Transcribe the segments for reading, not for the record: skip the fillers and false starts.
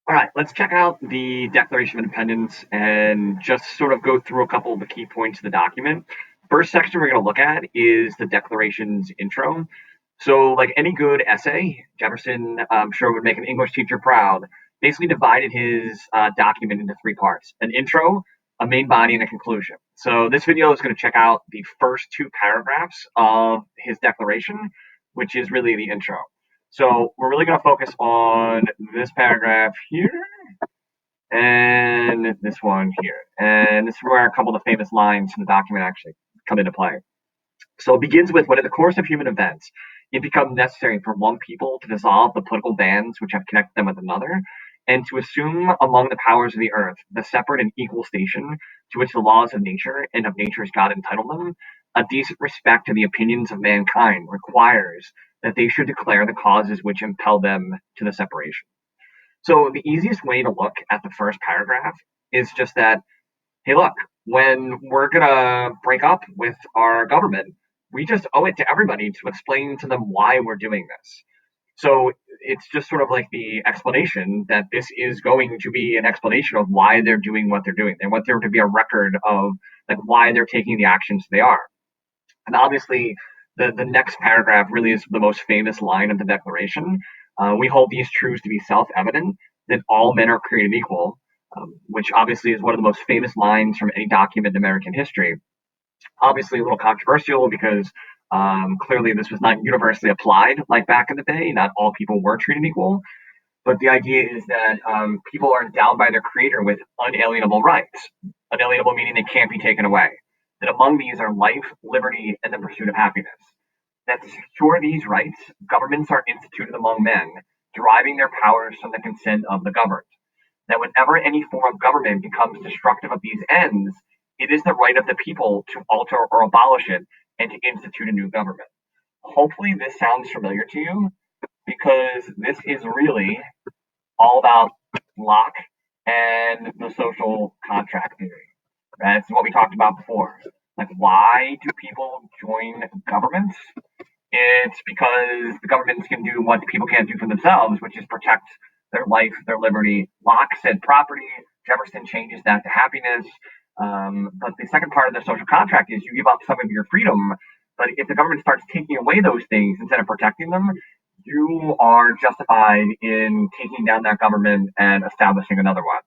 All right, let's check out the Declaration of Independence and just sort of go through a couple of the key points of the document. First section we're going to look at is the Declaration's intro. So, like any good essay, Jefferson, I'm sure, would make an English teacher proud. Basically, divided his document into three parts: an intro, a main body, and a conclusion. So, this video is going to check out the first two paragraphs of his declaration, which is really the intro. So, we're really going to focus on this paragraph here and this one here. And this is where a couple of the famous lines from the document actually come into play. So it begins with when in the course of human events, it becomes necessary for one people to dissolve the political bands which have connected them with another, and to assume among the powers of the earth the separate and equal station to which the laws of nature and of nature's God entitle them, a decent respect to the opinions of mankind requires that they should declare the causes which impel them to the separation. So the easiest way to look at the first paragraph is just that, hey, look, when we're going to break up with our government, we just owe it to everybody to explain to them why we're doing this. So it's just sort of like the explanation that this is going to be an explanation of why they're doing what they're doing. They want there to be a record of like why they're taking the actions they are. And obviously, the next paragraph really is the most famous line of the Declaration. We hold these truths to be self evident that all men are created equal, which obviously is one of the most famous lines from any document in American history. Obviously, a little controversial because clearly this was not universally applied like back in the day. Not all people were treated equal. But the idea is that people are endowed by their creator with unalienable rights. Unalienable meaning they can't be taken away. That among these are life, liberty, and the pursuit of happiness. That to secure these rights, governments are instituted among men, deriving their powers from the consent of the governed. That whenever any form of government becomes destructive of these ends, it is the right of the people to alter or abolish it and to institute a new government. Hopefully, this sounds familiar to you because this is really all about Locke and the social contract theory. That's what we talked about before. Like, why do people join governments? It's because the governments can do what the people can't do for themselves, which is protect their life, their liberty. Locke said property. Jefferson changes that to happiness. But the second part of the social contract is you give up some of your freedom. But if the government starts taking away those things instead of protecting them, you are justified in taking down that government and establishing another one.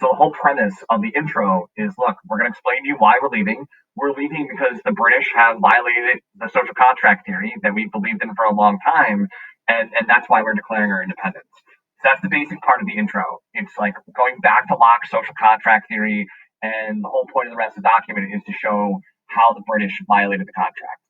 So the whole premise of the intro is, look, we're going to explain to you why we're leaving. We're leaving because the British have violated the social contract theory that we've believed in for a long time, and that's why we're declaring our independence. So that's the basic part of the intro. It's like going back to Locke's social contract theory, and the whole point of the rest of the document is to show how the British violated the contract.